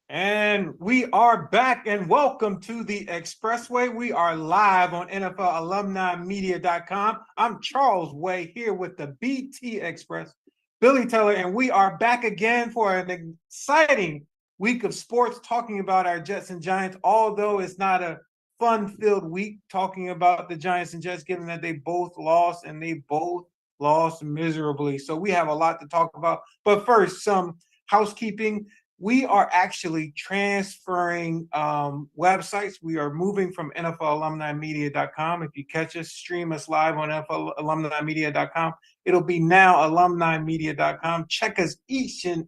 And we are back, and welcome to the Expressway. We are live on NFLalumnimedia.com. I'm Charles Way here with the BT Express, Billy Teller, and we are back again for an exciting week of sports talking about our Jets and Giants, although it's not a fun-filled week talking about the Giants and Jets, given that they both lost and they both lost miserably. So we have a lot to talk about. But first, some housekeeping. We are actually transferring websites. We are moving from NFLalumnimedia.com. If you catch us, stream us live on NFLalumnimedia.com. It'll be now alumnimedia.com. Check us each and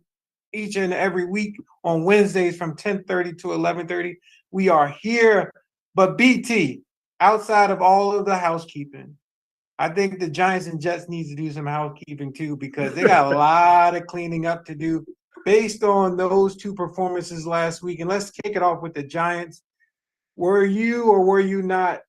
every week on Wednesdays from 10:30 to 11:30. We are here. But BT, outside of all of the housekeeping, I think the Giants and Jets need to do some housekeeping too, because they got a lot of cleaning up to do based on those two performances last week. And let's kick it off with the Giants. Were you or were you not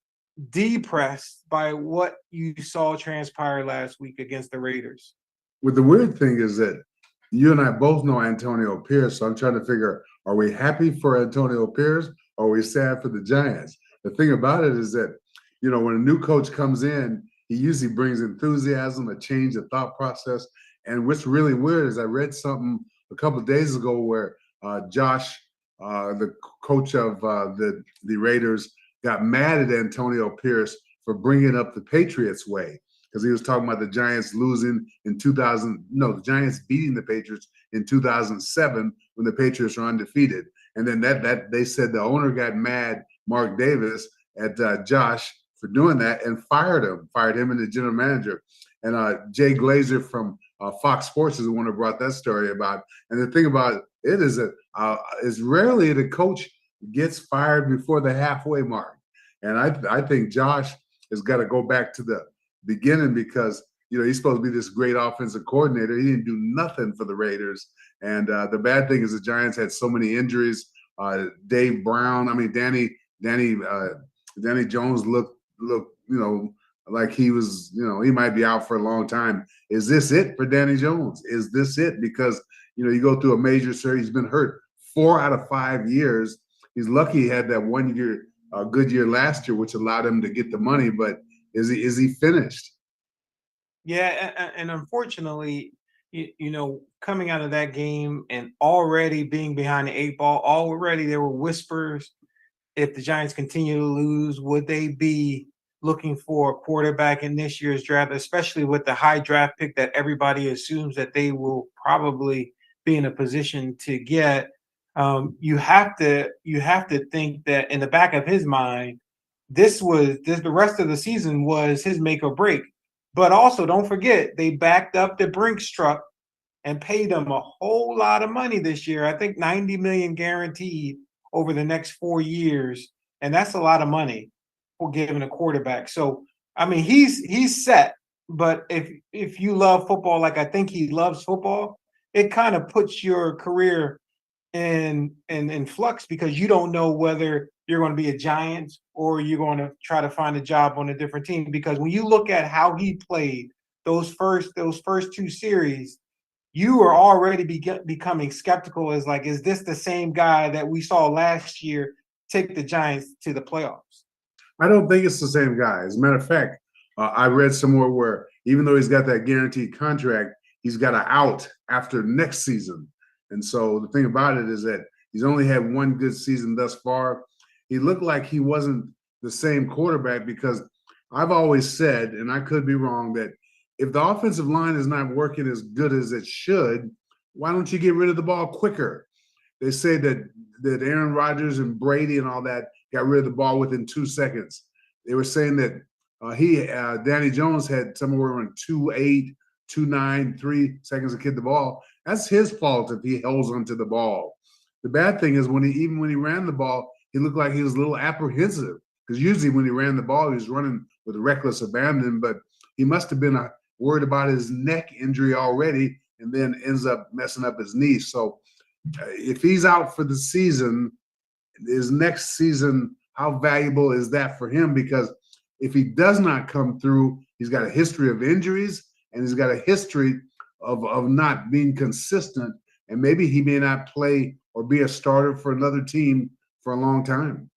depressed by what you saw transpire last week against the Raiders? Well, the weird thing is that you and I both know Antonio Pierce, so I'm trying to figure, are we happy for Antonio Pierce or are we sad for the Giants? The thing about it is that, when a new coach comes in, he usually brings enthusiasm, a change of thought process. And what's really weird is I read something a couple of days ago where Josh, the coach of the Raiders, got mad at Antonio Pierce for bringing up the Patriots way, because he was talking about the Giants losing in the Giants beating the Patriots in 2007 when the Patriots were undefeated. And then that they said the owner got mad, Mark Davis, at Josh for doing that and fired him and the general manager. And Jay Glazer from Fox Sports is the one who brought that story about. And the thing about it is that it's rarely the coach gets fired before the halfway mark. And I think Josh has got to go back to the beginning, because he's supposed to be this great offensive coordinator. He didn't do nothing for the Raiders. And the bad thing is the Giants had so many injuries. Dave Brown, Danny Jones looked like he was, he might be out for a long time. Is this it for Danny Jones? Is this it? Because, you go through a major series, he's been hurt 4 out of 5 years. He's lucky he had that 1 year, good year last year, which allowed him to get the money. But is he finished? Yeah, and unfortunately, coming out of that game and already being behind the 8 ball, already there were whispers, if the Giants continue to lose, would they be looking for a quarterback in this year's draft, especially with the high draft pick that everybody assumes that they will probably be in a position to get. You have to think that in the back of his mind, the rest of the season was his make or break. But also, don't forget, they backed up the Brinks truck and paid him a whole lot of money this year. I think $90 million guaranteed over the next 4 years, and that's a lot of money for giving a quarterback. So, I mean, he's set. But if you love football like I think he loves football, it kind of puts your career in flux, because you don't know whether you're going to be a Giants or you're going to try to find a job on a different team. Because when you look at how he played those first 2 series, you are already becoming skeptical. Is this the same guy that we saw last year take the Giants to the playoffs? I don't think it's the same guy. As a matter of fact, I read somewhere where even though he's got that guaranteed contract, he's got an out after next season. And so the thing about it is that he's only had 1 good season thus far. He looked like he wasn't the same quarterback, because I've always said, and I could be wrong, that if the offensive line is not working as good as it should, why don't you get rid of the ball quicker? They say that Aaron Rodgers and Brady and all that got rid of the ball within 2 seconds. They were saying that Danny Jones had somewhere around 2.8, 2.9, 3 seconds to kick the ball. That's his fault if he holds onto the ball. The bad thing is when he ran the ball, he looked like he was a little apprehensive, because usually when he ran the ball, he was running with reckless abandon. But he must have been worried about his neck injury already, and then ends up messing up his knee. So if he's out for the season, his next season, how valuable is that for him? Because if he does not come through, he's got a history of injuries, and he's got a history of not being consistent, and maybe he may not play or or be a starter for another team for a long time.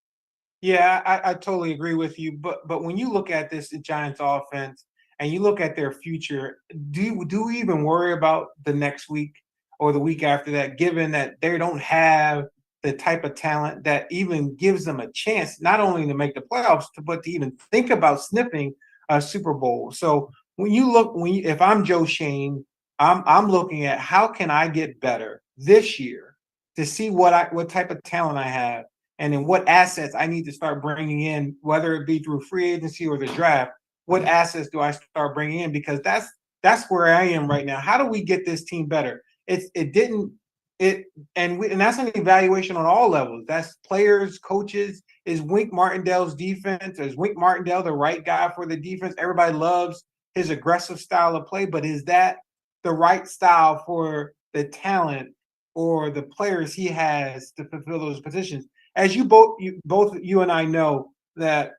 Yeah, I totally agree with you. But when you look at this Giants offense and you look at their future, do we even worry about the next week or the week after that, given that they don't have the type of talent that even gives them a chance not only to make the playoffs, but to even think about sniffing a Super Bowl. So when you look, if I'm Joe Shane, I'm looking at how can I get better this year to see what type of talent I have and then what assets I need to start bringing in, whether it be through free agency or the draft. What assets do I start bringing in? Because that's where I am right now. How do we get this team better? It didn't it and that's an evaluation on all levels. That's players, coaches. Is Wink Martindale's defense? Is Wink Martindale the right guy for the defense? Everybody loves his aggressive style of play, but is that the right style for the talent or the players he has to fulfill those positions? As you and I know that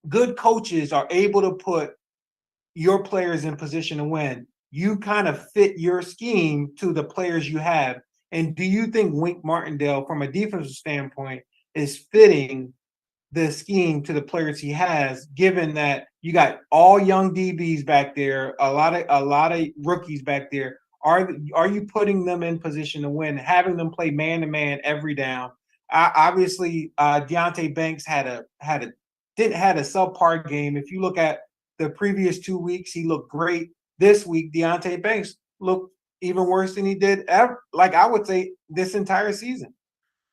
good coaches are able to put your players in position to win. You kind of fit your scheme to the players you have. And do you think Wink Martindale, from a defensive standpoint, is fitting the scheme to the players he has, given that you got all young DBs back there, a lot of rookies back there? Are you putting them in position to win, having them play man to man every down? Obviously, Deontay Banks had a subpar game. If you look at the previous 2 weeks, he looked great. This week, Deontay Banks looked even worse than he did ever. Like I would say, this entire season.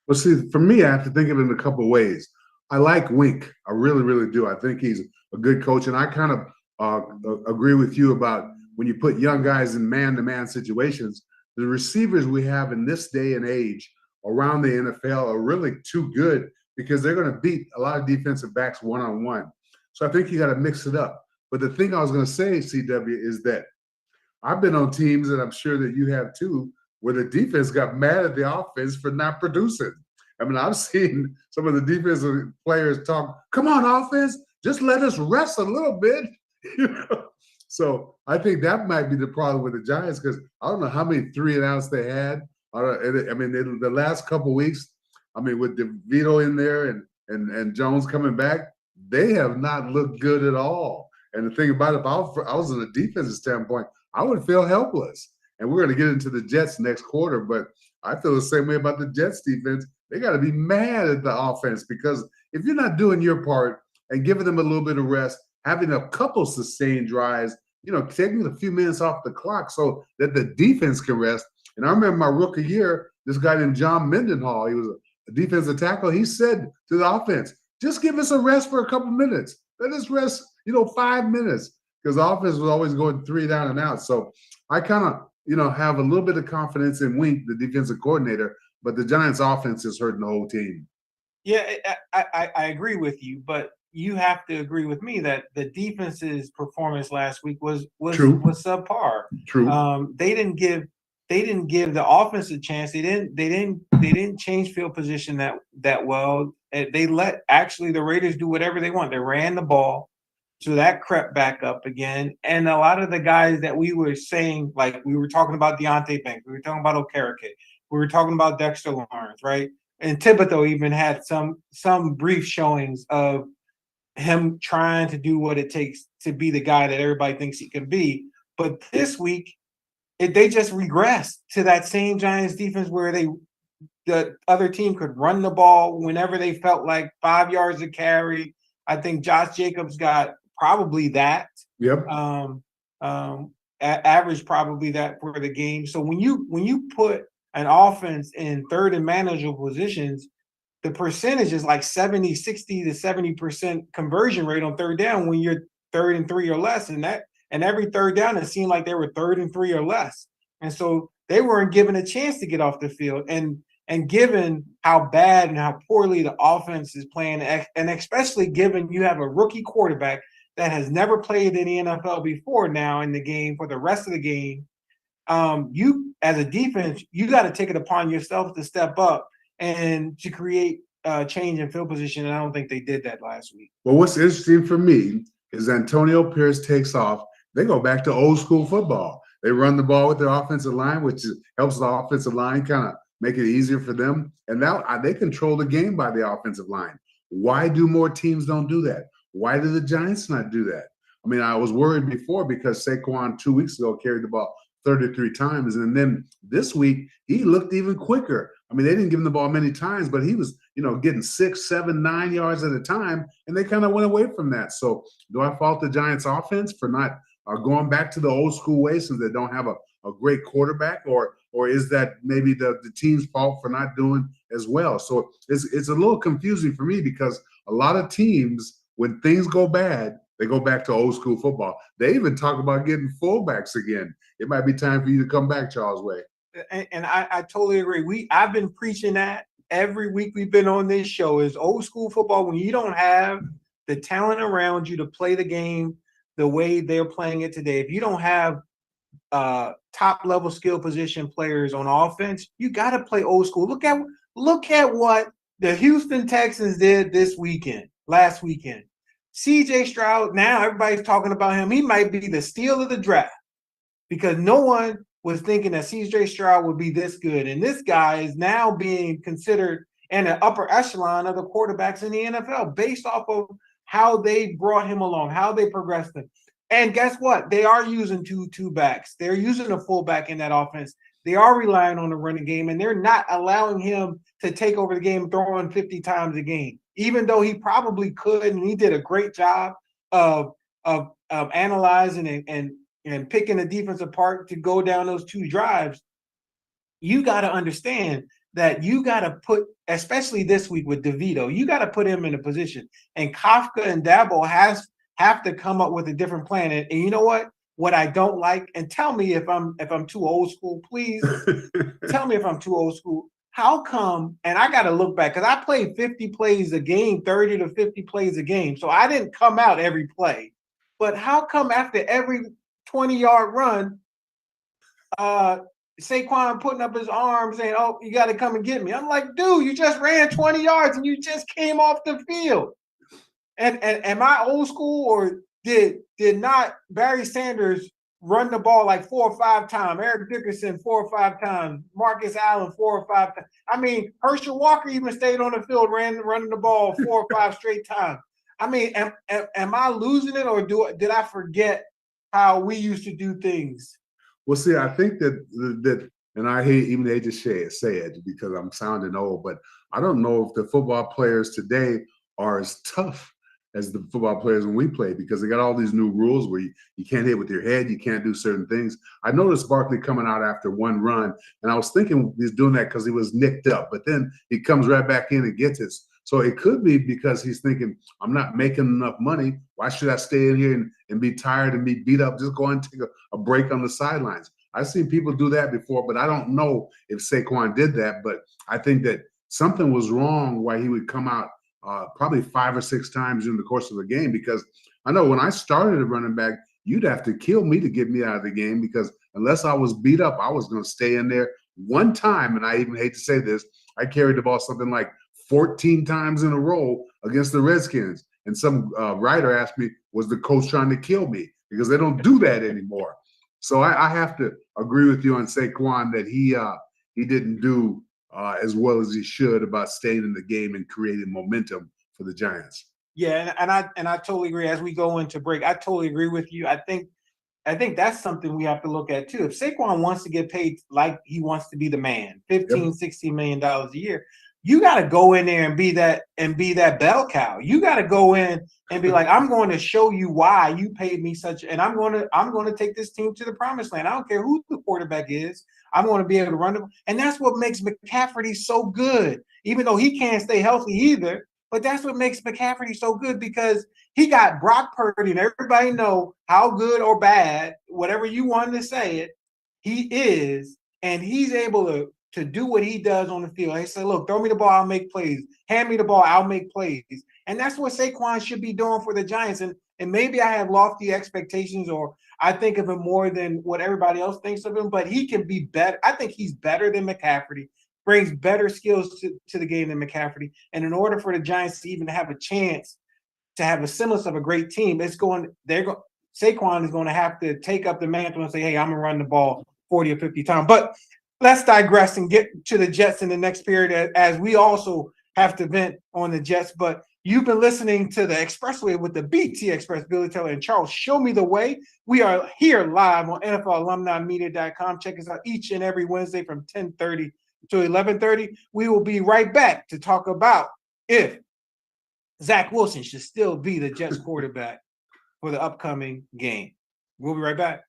Well, see, for me, I have to think of it in a couple of ways. I like Wink. I really, really do. I think he's a good coach. And I kind of agree with you about when you put young guys in man-to-man situations, the receivers we have in this day and age around the NFL are really too good because they're going to beat a lot of defensive backs one-on-one. So I think you got to mix it up. But the thing I was going to say, CW, is that I've been on teams, and I'm sure that you have too, where the defense got mad at the offense for not producing. I mean, I've seen some of the defensive players talk, come on, offense, just let us rest a little bit. You know? So I think that might be the problem with the Giants because I don't know how many 3-and-outs they had. I mean, the last couple of weeks, I mean, with DeVito in there and Jones coming back, they have not looked good at all. And the thing about it, if I was in a defensive standpoint, I would feel helpless. And we're going to get into the Jets next quarter, but I feel the same way about the Jets defense. They got to be mad at the offense because if you're not doing your part and giving them a little bit of rest, having a couple sustained drives, you know, taking a few minutes off the clock so that the defense can rest. And I remember my rookie year, this guy named John Mendenhall, he was a defensive tackle. He said to the offense, just give us a rest for a couple minutes. Let us rest, 5 minutes because the offense was always going 3 down and out. So I kind of, have a little bit of confidence in Wink, the defensive coordinator, but the Giants offense is hurting the whole team. Yeah, I agree with you, but you have to agree with me that the defense's performance last week was subpar. True. They didn't give the offense a chance. They didn't change field position that well. They let actually the Raiders do whatever they want. They ran the ball, so that crept back up again. And a lot of the guys that we were saying, like we were talking about Deontay Banks, we were talking about Okereke, we were talking about Dexter Lawrence, right? And Thibodeau even had some brief showings of him trying to do what it takes to be the guy that everybody thinks he can be. But this week, they just regressed to that same Giants defense where the other team could run the ball whenever they felt like 5 yards to carry. I think Josh Jacobs got probably that. Yep. Average probably that for the game. So when you put an offense in third and manageable positions, the percentage is like 60 to 70% conversion rate on third down when you're 3rd and 3 or less. And every third down, it seemed like they were 3rd and 3 or less. And so they weren't given a chance to get off the field. And given how bad and how poorly the offense is playing, and especially given you have a rookie quarterback that has never played in the NFL before now in the game for the rest of the game, you as a defense, you got to take it upon yourself to step up and to create change in field position. And I don't think they did that last week. Well, what's interesting for me is Antonio Pierce takes off. They go back to old school football. They run the ball with their offensive line, which helps the offensive line kind of make it easier for them. And now they control the game by the offensive line. Why do more teams don't do that? Why do the Giants not do that? I mean, I was worried before because Saquon 2 weeks ago carried the ball 33 times. And then this week, he looked even quicker. I mean, they didn't give him the ball many times, but he was, getting 6, 7, 9 yards at a time. And they kind of went away from that. So do I fault the Giants offense for not going back to the old school way since they don't have a great quarterback, or is that maybe the team's fault for not doing as well? So it's a little confusing for me because a lot of teams, when things go bad, they go back to old school football. They even talk about getting fullbacks again. It might be time for you to come back, Charles Way. And I totally agree. I've been preaching that every week we've been on this show is old school football. When you don't have the talent around you to play the game the way they're playing it today, if you don't have top level skill position players on offense, you got to play old school. Look at what the Houston Texans did last weekend. CJ Stroud, now everybody's talking about him. He might be the steal of the draft because no one was thinking that CJ Stroud would be this good. And this guy is now being considered in the upper echelon of the quarterbacks in the NFL based off of how they brought him along, how they progressed him. And guess what? They are using two backs. They're using a fullback in that offense. They are relying on the running game, and they're not allowing him to take over the game throwing 50 times a game, even though he probably could, and he did a great job of analyzing and picking the defense apart to go down those two drives. You got to understand that you got to put, especially this week with DeVito, you got to put him in a position. And Kafka and Dabo have to come up with a different plan. And you know what? What I don't like, and tell me if I'm too old school, please tell me if I'm too old school. How come, and I got to look back, because I played 50 plays a game, 30 to 50 plays a game. So I didn't come out every play. But how come after every 20-yard run, Saquon putting up his arms saying, oh, you got to come and get me. I'm like, dude, you just ran 20 yards and you just came off the field. And am I old school, or did not Barry Sanders run the ball like 4 or 5 times, Eric Dickerson 4 or 5 times, Marcus Allen 4 or 5 times? I mean, Herschel Walker even stayed on the field running the ball 4 or 5 straight times. I mean, am I losing it, or did I forget how we used to do things? Well, see, I think that and I hate even they just say it because I'm sounding old, but I don't know if the football players today are as tough as the football players when we played, because they got all these new rules where you can't hit with your head, you can't do certain things. I noticed Barkley coming out after one run, and I was thinking he's doing that because he was nicked up, but then he comes right back in and gets it. So it could be because he's thinking, I'm not making enough money. Why should I stay in here and be tired and be beat up? Just go and take a break on the sidelines. I've seen people do that before, but I don't know if Saquon did that. But I think that something was wrong why he would come out probably 5 or 6 times during the course of the game, because I know when I started at running back, you'd have to kill me to get me out of the game, because unless I was beat up, I was going to stay in there. One time, and I even hate to say this, I carried the ball something like 14 times in a row against the Redskins. And some writer asked me, was the coach trying to kill me? Because they don't do that anymore. So I have to agree with you on Saquon that he didn't do as well as he should about staying in the game and creating momentum for the Giants. Yeah, and I totally agree. As we go into break, I totally agree with you. I think that's something we have to look at too. If Saquon wants to get paid like he wants to be the man, $15-16 million a year, you got to go in there and be that bell cow. You got to go in and be like, I'm going to show you why you paid me such, and I'm going to take this team to the promised land. I don't care who the quarterback is. I'm going to be able to run them. And that's what makes McCaffrey so good, even though he can't stay healthy either. But that's what makes McCaffrey so good, because he got Brock Purdy, and everybody know how good or bad, whatever you want to say it, he is, and he's able to do what he does on the field. He said, look, throw me the ball, I'll make plays. Hand me the ball, I'll make plays. And that's what Saquon should be doing for the Giants. And maybe I have lofty expectations, or I think of him more than what everybody else thinks of him, but he can be better. I think he's better than McCaffrey, brings better skills to the game than McCaffrey. And in order for the Giants to even have a chance to have a semblance of a great team, Saquon is going to have to take up the mantle and say, hey, I'm going to run the ball 40 or 50 times. But let's digress and get to the Jets in the next period, as we also have to vent on the Jets. But you've been listening to the Expressway with the BT Express, Billy Taylor and Charles. Show me the way. We are here live on NFLalumnimedia.com. Check us out each and every Wednesday from 10:30 to 11:30. We will be right back to talk about if Zach Wilson should still be the Jets quarterback for the upcoming game. We'll be right back.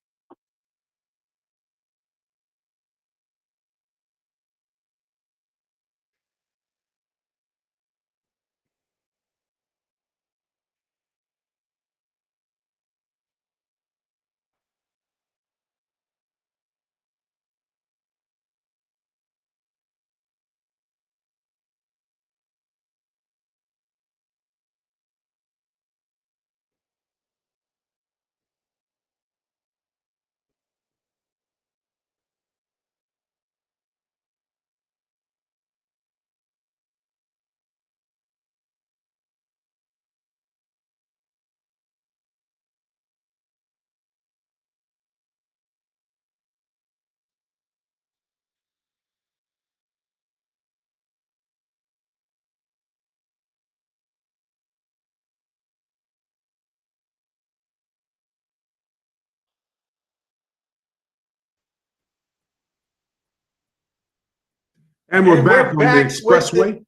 And we're back on the with the Expressway.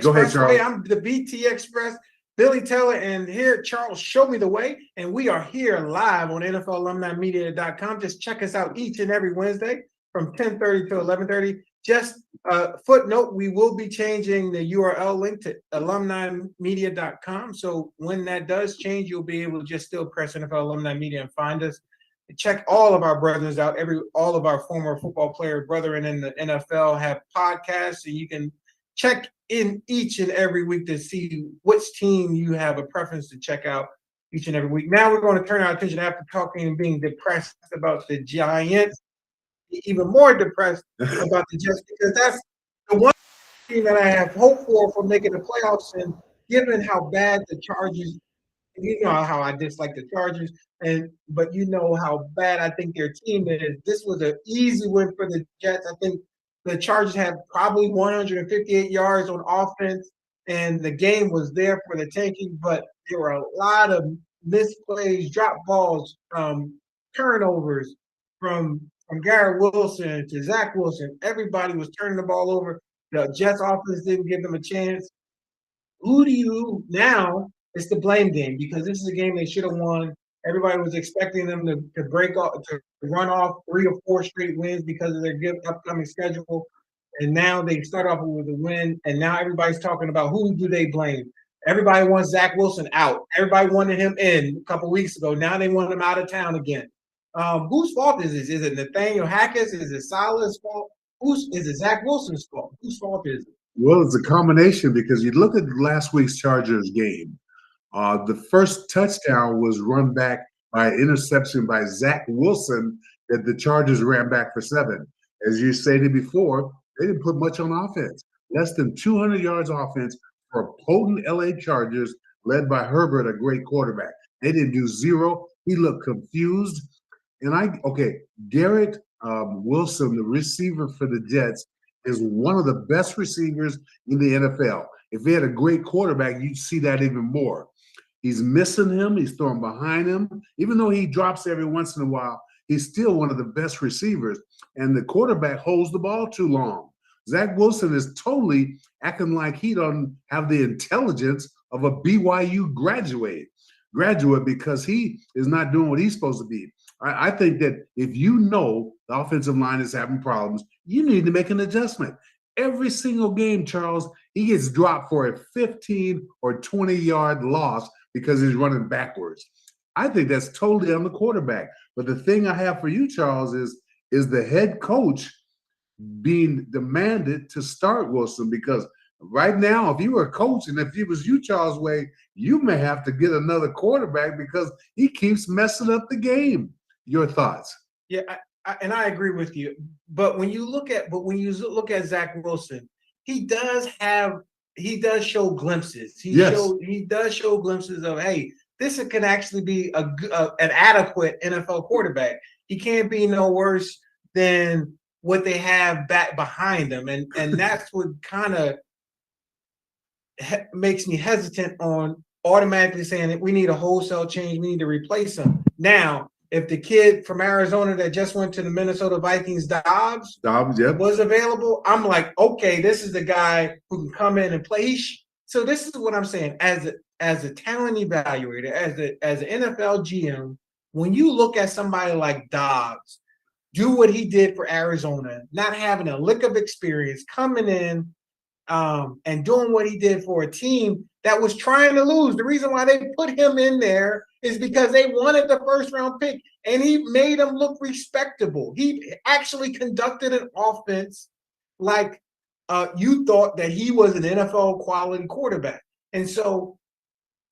Go ahead, Expressway. Charles. I'm the BT Express, Billy Taylor, and here, Charles, show me the way. And we are here live on NFLalumnimedia.com. Just check us out each and every Wednesday from 10:30 to 11:30. Just a footnote, we will be changing the URL link to alumnimedia.com. So when that does change, you'll be able to just still press NFL Alumni Media and find us. Check all of our brothers out. All of our former football player brethren in the NFL have podcasts, so you can check in each and every week to see which team you have a preference to check out each and every week. Now we're going to turn our attention, after talking and being depressed about the Giants, even more depressed about the Jets, because that's the one team that I have hope for making the playoffs. And given how bad the Chargers, you know how I dislike the Chargers, but you know how bad I think their team is. This was an easy win for the Jets. I think the Chargers had probably 158 yards on offense, and the game was there for the taking. But there were a lot of misplays, drop balls, turnovers from Garrett Wilson to Zach Wilson. Everybody was turning the ball over. The Jets offense didn't give them a chance. Who do you now? It's the blame game, because this is a game they should have won. Everybody was expecting them to break off, to run off 3 or 4 straight wins because of their good upcoming schedule. And now they start off with a win, and now everybody's talking about who do they blame. Everybody wants Zach Wilson out. Everybody wanted him in a couple weeks ago. Now they want him out of town again. Whose fault is this? Is it Nathaniel Hackett's? Is it Salah's fault? Is it Zach Wilson's fault? Whose fault is it? Well, it's a combination, because you look at last week's Chargers game. The first touchdown was run back by an interception by Zach Wilson that the Chargers ran back for 7. As you stated before, they didn't put much on offense. Less than 200 yards offense for a potent LA Chargers led by Herbert, a great quarterback. They didn't do 0. He looked confused. And Garrett Wilson, the receiver for the Jets, is one of the best receivers in the NFL. If he had a great quarterback, you'd see that even more. He's missing him. He's throwing behind him. Even though he drops every once in a while, he's still one of the best receivers. And the quarterback holds the ball too long. Zach Wilson is totally acting like he doesn't have the intelligence of a BYU graduate because he is not doing what he's supposed to be. I think that if you know the offensive line is having problems, you need to make an adjustment. Every single game, Charles, he gets dropped for a 15 or 20-yard loss because he's running backwards. I think that's totally on the quarterback. But the thing I have for you, Charles, is the head coach being demanded to start Wilson, because right now, if you were a coach and if it was you, Charles Way, you may have to get another quarterback because he keeps messing up the game. Your thoughts? Yeah, I agree with you. But when you look at Zach Wilson, he does show glimpses. He does show glimpses of, hey, this can actually be an adequate NFL quarterback. He can't be no worse than what they have back behind them, and that's what kind of makes me hesitant on automatically saying that we need a wholesale change, we need to replace him. Now, if the kid from Arizona that just went to the Minnesota Vikings, Dobbs, Yep. was available, I'm like, okay, this is the guy who can come in and play. So this is what I'm saying. As a talent evaluator, as an NFL GM, when you look at somebody like Dobbs, do what he did for Arizona, not having a lick of experience, coming in and doing what he did for a team that was trying to lose. The reason why they put him in there is because they wanted the first round pick, and he made them look respectable. He actually conducted an offense like you thought that he was an NFL quality quarterback. And so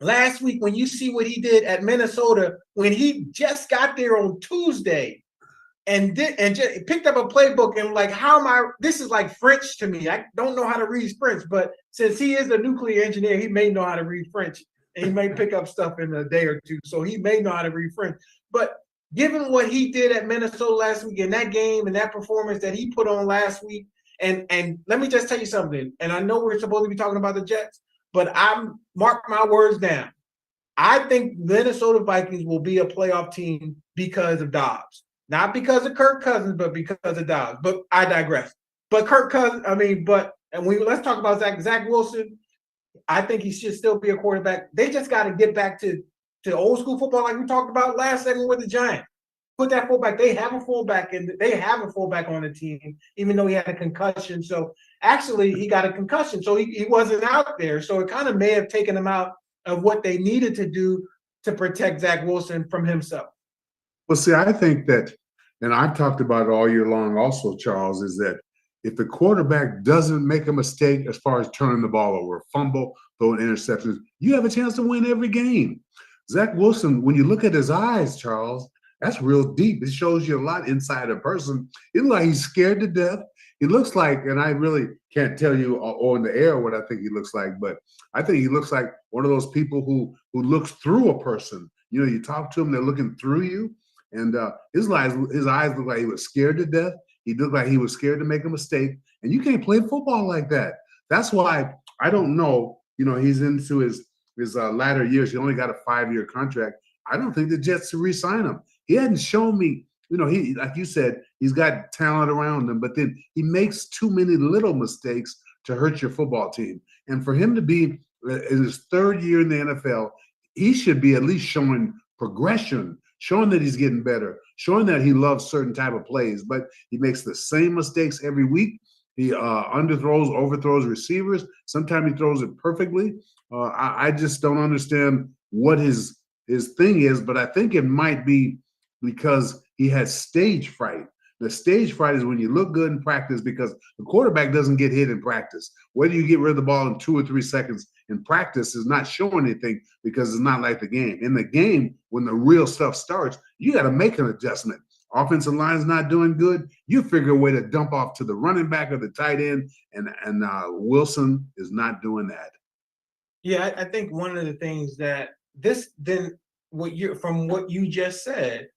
last week, when you see what he did at Minnesota, when he just got there on Tuesday, and just picked up a playbook and like, how am I? This is like French to me. I don't know how to read French, but since he is a nuclear engineer, he may know how to read French, and he may pick up stuff in a day or two. So he may know how to read French. But given what he did at Minnesota last week in that game and that performance that he put on last week, and let me just tell you something. And I know we're supposed to be talking about the Jets, but I'm mark my words down. I think Minnesota Vikings will be a playoff team because of Dobbs. Not because of Kirk Cousins, but because of Dobbs. But I digress. But Kirk Cousins, let's talk about Zach Wilson. I think he should still be a quarterback. They just got to get back to old school football, like we talked about last segment with the Giants. Put that fullback. They have a fullback, and they have a fullback on the team, even though he had a concussion. So actually, he got a concussion, so he wasn't out there. So it kind of may have taken him out of what they needed to do to protect Zach Wilson from himself. Well, see, I think that, and I've talked about it all year long also, Charles, is that if the quarterback doesn't make a mistake as far as turning the ball over, fumble, throwing interceptions, you have a chance to win every game. Zach Wilson, when you look at his eyes, Charles, that's real deep. It shows you a lot inside a person. It looks like he's scared to death. He looks like, and I really can't tell you on the air what I think he looks like, but I think he looks like one of those people who looks through a person. You know, you talk to him, they're looking through you. And his eyes looked like he was scared to death. He looked like he was scared to make a mistake. And you can't play football like that. That's why I don't know. You know, he's into his latter years. He only got a 5-year contract. I don't think the Jets should re-sign him. He hadn't shown me. You know, he, like you said, he's got talent around him, but then he makes too many little mistakes to hurt your football team. And for him to be in his 3rd year in the NFL, he should be at least showing progression, showing that he's getting better, showing that he loves certain type of plays, but he makes the same mistakes every week. He underthrows, overthrows receivers. Sometimes he throws it perfectly. I just don't understand what his thing is, but I think it might be because he has stage fright. The stage fright is when you look good in practice because the quarterback doesn't get hit in practice. Whether you get rid of the ball in 2 or 3 seconds in practice is not showing anything because it's not like the game. In the game, when the real stuff starts, you got to make an adjustment. Offensive line's not doing good. You figure a way to dump off to the running back or the tight end, and Wilson is not doing that. Yeah, I think one of the things that from what you just said,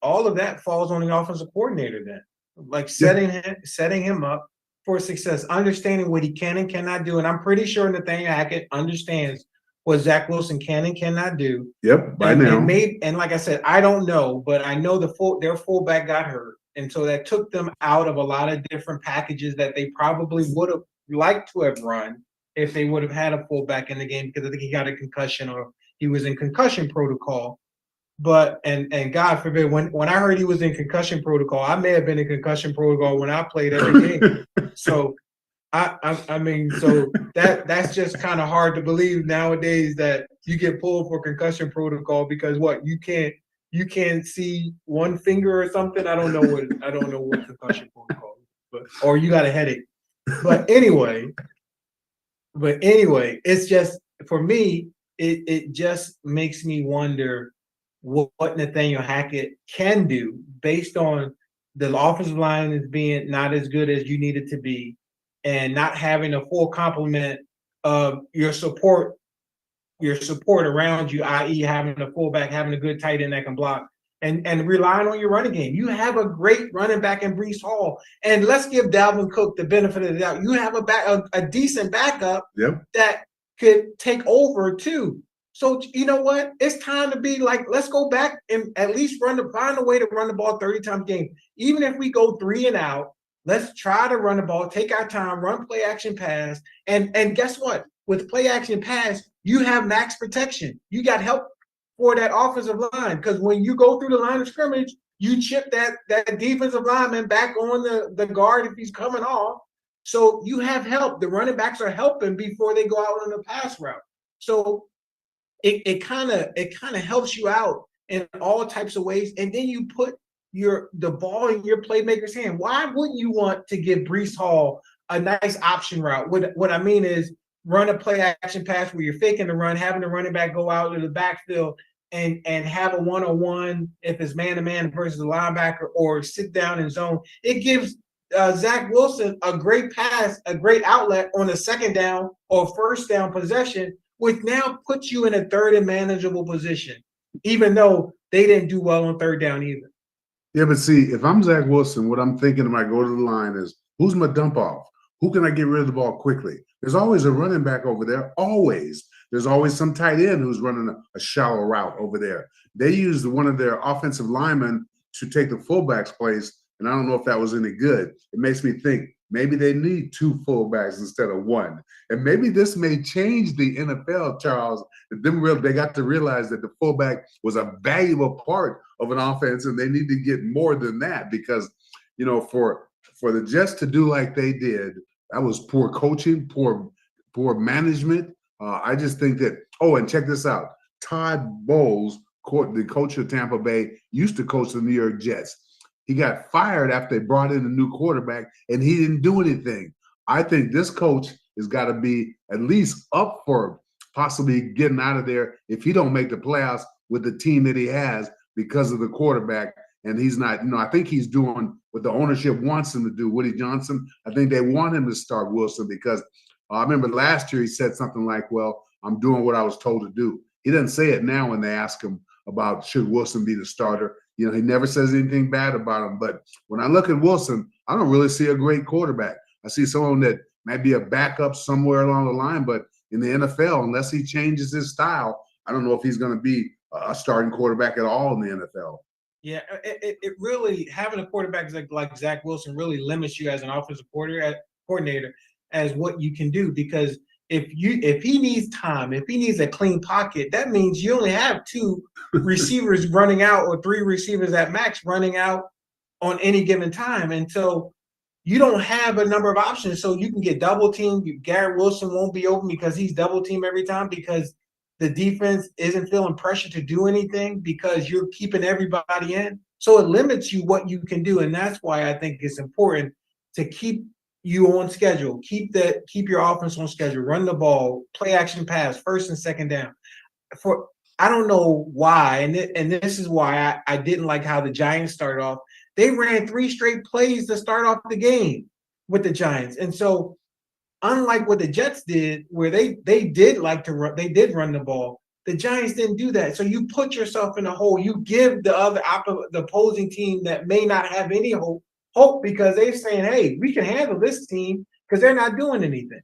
all of that falls on the offensive coordinator then, like setting him up for success, understanding what he can and cannot do. And I'm pretty sure Nathaniel Hackett understands what Zach Wilson can and cannot do. Yep, by now. And like I said, I don't know, but I know their fullback got hurt. And so that took them out of a lot of different packages that they probably would have liked to have run if they would have had a fullback in the game, because I think he got a concussion or he was in concussion protocol. But and God forbid, when I heard he was in concussion protocol, I may have been in concussion protocol when I played every game. So I mean, so that's just kind of hard to believe nowadays that you get pulled for concussion protocol because you can't see one finger or something. I don't know what concussion protocol is, but or you got a headache. But anyway, it's just for me, it just makes me wonder what Nathaniel Hackett can do based on the offensive line is being not as good as you need it to be, and not having a full complement of your support around you, i.e. having a fullback, having a good tight end that can block. and relying on your running game. You have a great running back in Brees Hall, and let's give Dalvin Cook the benefit of the doubt. You have a decent backup that could take over too. So you know what? It's time to be like, let's go back and at least find a way to run the ball 30 times a game. Even if we go 3 and out, let's try to run the ball, take our time, run play action pass. And guess what? With play action pass, you have max protection. You got help for that offensive line. Because when you go through the line of scrimmage, you chip that defensive lineman back on the guard if he's coming off. So you have help. The running backs are helping before they go out on the pass route. So it kind of helps you out in all types of ways. And then you put the ball in your playmaker's hand. Why wouldn't you want to give Brees Hall a nice option route? What I mean is run a play action pass where you're faking the run, having the running back go out to the backfield and have a one-on-one if it's man-to-man versus a linebacker, or sit down in zone. It gives Zach Wilson a great pass, a great outlet on a second down or first down possession, which now puts you in a third and manageable position, even though they didn't do well on third down either. Yeah, but see, if I'm Zach Wilson, what I'm thinking when I go to the line is, who's my dump off? Who can I get rid of the ball quickly? There's always a running back over there, always. There's always some tight end who's running a shallow route over there. They used one of their offensive linemen to take the fullback's place, and I don't know if that was any good. It makes me think maybe they need 2 fullbacks instead of 1. And maybe this may change the NFL, Charles. They got to realize that the fullback was a valuable part of an offense, and they need to get more than that because, for the Jets to do like they did, that was poor coaching, poor management. I just think that. Oh, and check this out: Todd Bowles, the coach of Tampa Bay, used to coach the New York Jets. He got fired after they brought in a new quarterback, and he didn't do anything. I think this coach has got to be at least up for possibly getting out of there if he don't make the playoffs with the team that he has because of the quarterback. And he's not, I think he's doing what the ownership wants him to do. Woody Johnson, I think they want him to start Wilson because I remember last year he said something like, well, I'm doing what I was told to do. He doesn't say it now when they ask him about should Wilson be the starter. He never says anything bad about him. But when I look at Wilson, I don't really see a great quarterback. I see someone that might be a backup somewhere along the line, but in the NFL, unless he changes his style, I don't know if he's going to be a starting quarterback at all in the NFL. Yeah, it really, having a quarterback like Zach Wilson really limits you as an offensive coordinator as what you can do, because if he needs time, if he needs a clean pocket, that means you only have 2 receivers running out or 3 receivers at max running out on any given time. And so you don't have a number of options. So you can get double teamed. Garrett Wilson won't be open because he's double teamed every time because the defense isn't feeling pressure to do anything because you're keeping everybody in. So it limits you what you can do. And that's why I think it's important to keep you on schedule, keep your offense on schedule, run the ball, play action pass, first and second down. I don't know why, and this is why I didn't like how the Giants started off. They ran 3 straight plays to start off the game with the Giants. And so unlike what the Jets did, where they did like to run, they did run the ball. The Giants didn't do that. So you put yourself in a hole. You give the opposing team that may not have any hope because they're saying, hey, we can handle this team because they're not doing anything.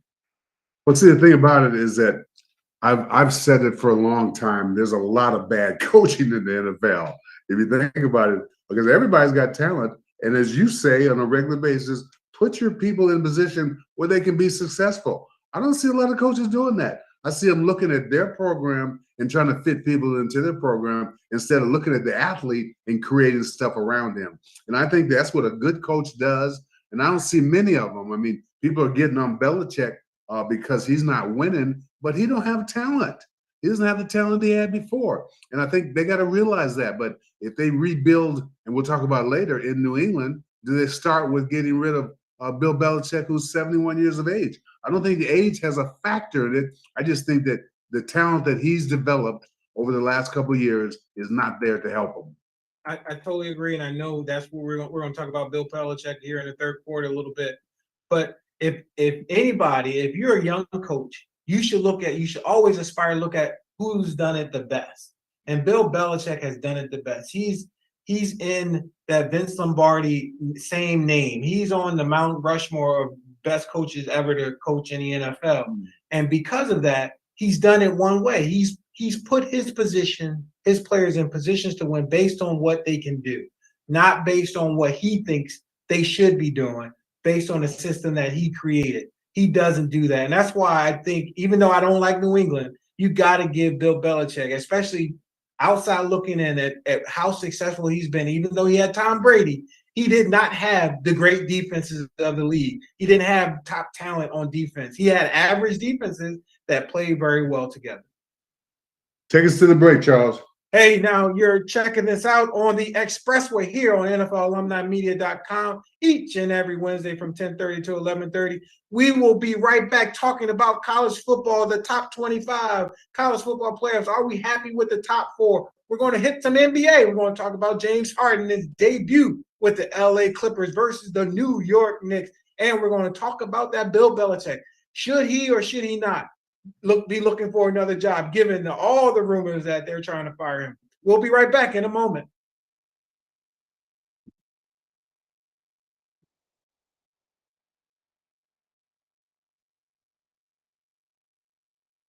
Well, see, the thing about it is that I've said it for a long time. There's a lot of bad coaching in the NFL. If you think about it, because everybody's got talent. And as you say on a regular basis, put your people in a position where they can be successful. I don't see a lot of coaches doing that. I see them looking at their program and trying to fit people into their program instead of looking at the athlete and creating stuff around him. And I think that's what a good coach does. And I don't see many of them. I mean, people are getting on Belichick because he's not winning, but he don't have talent. He doesn't have the talent he had before. And I think they got to realize that. But if they rebuild, and we'll talk about later in New England, do they start with getting rid of Bill Belichick, who's 71 years of age? I don't think the age has a factor in it. I just think that the talent that he's developed over the last couple of years is not there to help him. I totally agree, and I know that's what we're going to talk about Bill Belichick here in the third quarter a little bit. But if you're a young coach, you should always aspire to look at who's done it the best. And Bill Belichick has done it the best. He's he's in that Vince Lombardi same name. He's on the Mount Rushmore of best coaches ever to coach in the NFL. And because of that, he's done it one way. He's put his players in positions to win based on what they can do, not based on what he thinks they should be doing, based on the system that he created. He doesn't do that. And that's why I think, even though I don't like New England, you got to give Bill Belichick, especially outside looking in at how successful he's been, even though he had Tom Brady, he did not have the great defenses of the league. He didn't have top talent on defense. He had average defenses that played very well together. Take us to the break, Charles. Hey, now you're checking this out on the Expressway here on NFLalumnimedia.com each and every Wednesday from 10:30 to 11:30. We will be right back talking about college football, the top 25 college football players. Are we happy with the top 4? We're going to hit some NBA. We're going to talk about James Harden's debut with the LA Clippers versus the New York Knicks. And we're going to talk about that Bill Belichick. Should he or should he not be looking for another job, given all the rumors that they're trying to fire him? We'll be right back in a moment.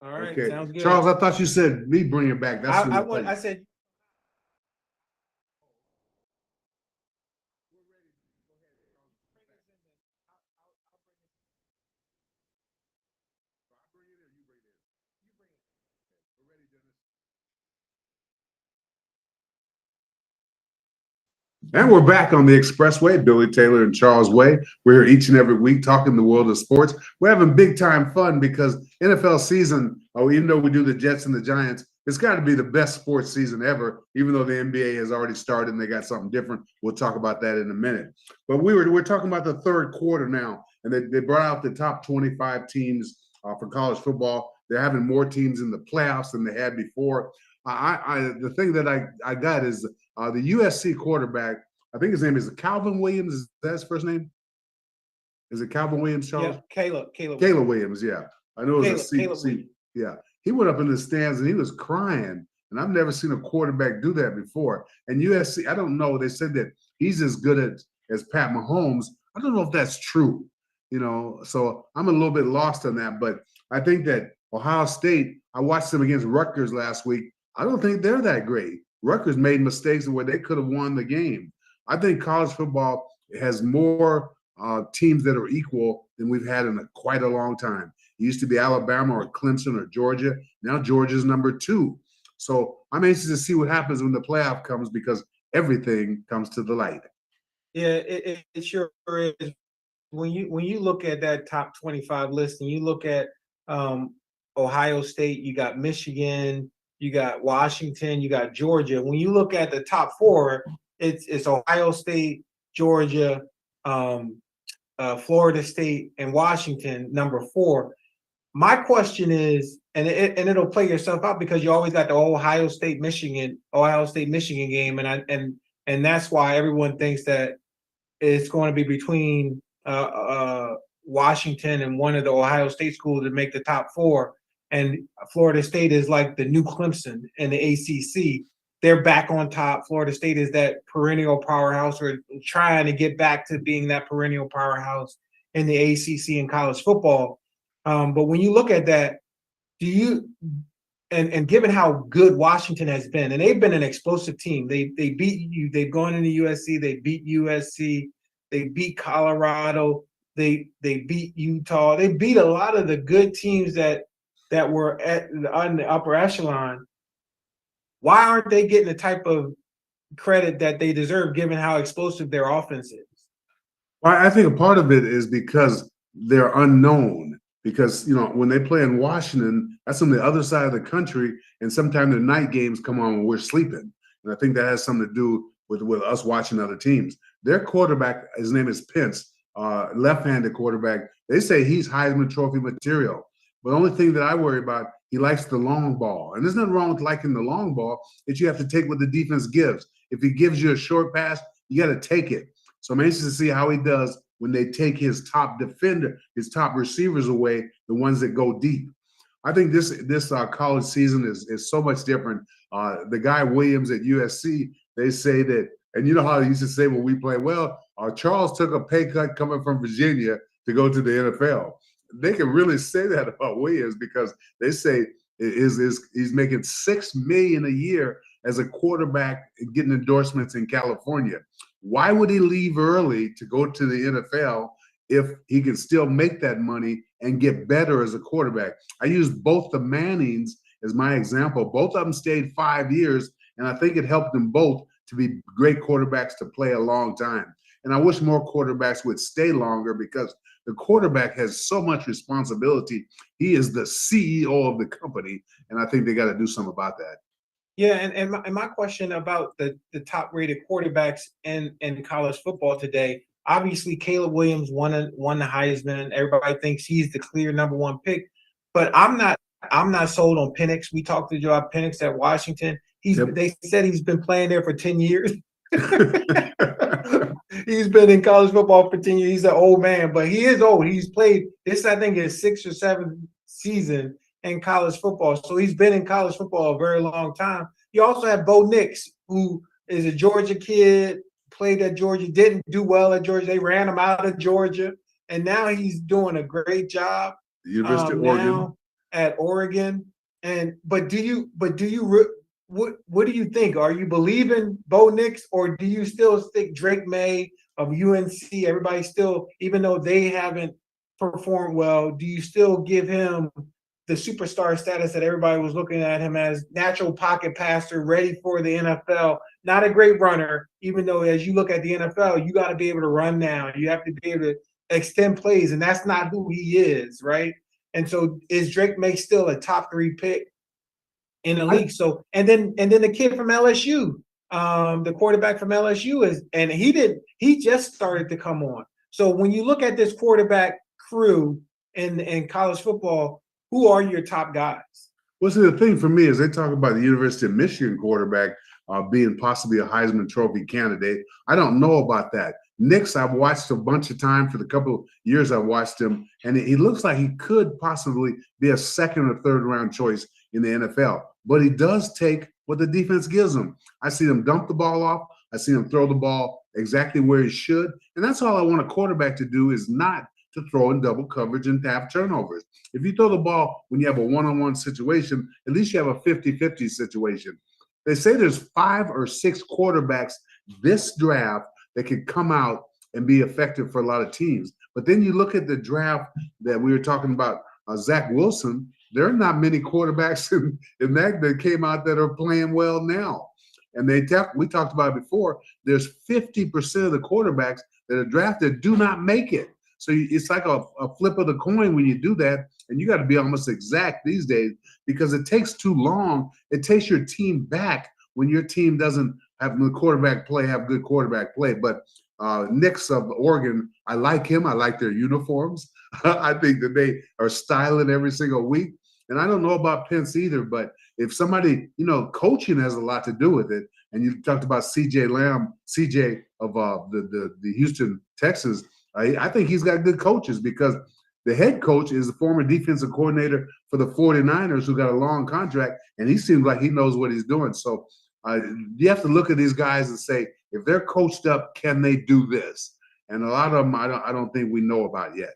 All right, okay. Sounds good. Charles, I thought you said me bring it back. That's I said. And we're back on the Expressway, Billy Taylor and Charles Way. We're here each and every week talking the world of sports. We're having big time fun because NFL season, even though we do the Jets and the Giants, it's got to be the best sports season ever, even though the NBA has already started and they got something different. We'll talk about that in a minute. But we're talking about the third quarter now, and they brought out the top 25 teams for college football. They're having more teams in the playoffs than they had before. The thing that I got is the USC quarterback, I think his name is Calvin Williams. Is that his first name? Is it Calvin Williams, Charles? Yeah, Caleb Williams, yeah. I know it was Caleb Williams. Yeah. He went up in the stands and he was crying. And I've never seen a quarterback do that before. And USC, I don't know. They said that he's as good as Pat Mahomes. I don't know if that's true. So I'm a little bit lost on that. But I think that Ohio State, I watched them against Rutgers last week. I don't think they're that great. Rutgers made mistakes where they could have won the game. I think college football has more teams that are equal than we've had in quite a long time. It used to be Alabama or Clemson or Georgia. Now Georgia's number 2. So I'm anxious to see what happens when the playoff comes because everything comes to the light. Yeah, it sure is. When you look at that top 25 list and you look at Ohio State, you got Michigan, you got Washington, you got Georgia. When you look at the top 4, it's Ohio State, Georgia, Florida State, and Washington, number 4. My question is, and it'll play yourself out because you always got the Ohio State Michigan game, and that's why everyone thinks that it's going to be between Washington and one of the Ohio State schools to make the top 4. And Florida State is like the new Clemson in the ACC. They're back on top. Florida State is that perennial powerhouse, or trying to get back to being that perennial powerhouse in the ACC in college football. But when you look at that, and given how good Washington has been, and they've been an explosive team. They beat you. They've gone into USC. They beat USC. They beat Colorado. They beat Utah. They beat a lot of the good teams that were on the upper echelon. Why aren't they getting the type of credit that they deserve, given how explosive their offense is? Well, I think a part of it is because they're unknown. Because, when they play in Washington, that's on the other side of the country, and sometimes the night games come on when we're sleeping. And I think that has something to do with us watching other teams. Their quarterback, his name is Pence, left-handed quarterback. They say he's Heisman Trophy material. But the only thing that I worry about, he likes the long ball. And there's nothing wrong with liking the long ball. That you have to take what the defense gives. If he gives you a short pass, you got to take it. So I'm anxious to see how he does when they take his top defender, his top receivers away, the ones that go deep. I think this college season is so much different. The guy Williams at USC, they say that And you know how they used to say when we play, well, Charles took a pay cut coming from Virginia to go to the NFL. They can really say that about Williams because they say he's making $6 million a year as a quarterback and getting endorsements in California. Why would he leave early to go to the NFL if he can still make that money and get better as a quarterback? I use both the Mannings as my example. Both of them stayed 5 years, and I think it helped them both to be great quarterbacks to play a long time. And I wish more quarterbacks would stay longer because the quarterback has so much responsibility. He is the CEO of the company, and I think they got to do something about that. Yeah, and my question about the top rated quarterbacks in college football today, obviously Caleb Williams won the Heisman. Everybody thinks he's the clear number one pick, but I'm not sold on Penix. We talked to Joe Penix at Washington. They said he's been playing there for 10 years. He's been in college football for 10 years. He's an old man, but he is old. He's played this, I think, his 6th or 7th season in college football. So he's been in college football a very long time. You also have Bo Nix, who is a Georgia kid, played at Georgia, didn't do well at Georgia. They ran him out of Georgia, and now he's doing a great job University of Oregon. now at Oregon. But do you what do you think? Are you believing Bo Nix, or do you still stick Drake May of UNC? Everybody still, even though they haven't performed well, do you still give him the superstar status that everybody was looking at him as? Natural pocket passer, ready for the NFL, not a great runner, even though as you look at the NFL, you got to be able to run now. You have to be able to extend plays, and that's not who he is, right? And so is Drake May still a top 3 pick in the league? So and then the kid from LSU, the quarterback from LSU he just started to come on. So when you look at this quarterback crew in college football, who are your top guys? Well, see, the thing for me is they talk about the University of Michigan quarterback being possibly a Heisman Trophy candidate. I don't know about that. Nix, I've watched a bunch of time for the couple of years I've watched him, and he looks like he could possibly be a 2nd or 3rd round choice in the NFL. But he does take what the defense gives him. I see him dump the ball off. I see him throw the ball exactly where he should. And that's all I want a quarterback to do, is not to throw in double coverage and to have turnovers. If you throw the ball when you have a one-on-one situation, at least you have a 50-50 situation. They say there's 5 or 6 quarterbacks this draft that could come out and be effective for a lot of teams. But then you look at the draft that we were talking about, Zach Wilson. There are not many quarterbacks in that came out that are playing well now. And we talked about it before. There's 50% of the quarterbacks that are drafted do not make it. So it's like a flip of the coin when you do that. And you got to be almost exact these days because it takes too long. It takes your team back when your team doesn't have the quarterback play, have good quarterback play. But Nix of Oregon, I like him. I like their uniforms. I think that they are styling every single week. And I don't know about Pence either, but if somebody, coaching has a lot to do with it. And you talked about CJ of the Houston Texans. I think he's got good coaches because the head coach is the former defensive coordinator for the 49ers who got a long contract, and he seems like he knows what he's doing. So you have to look at these guys and say, if they're coached up, can they do this? And a lot of them, I don't think we know about yet.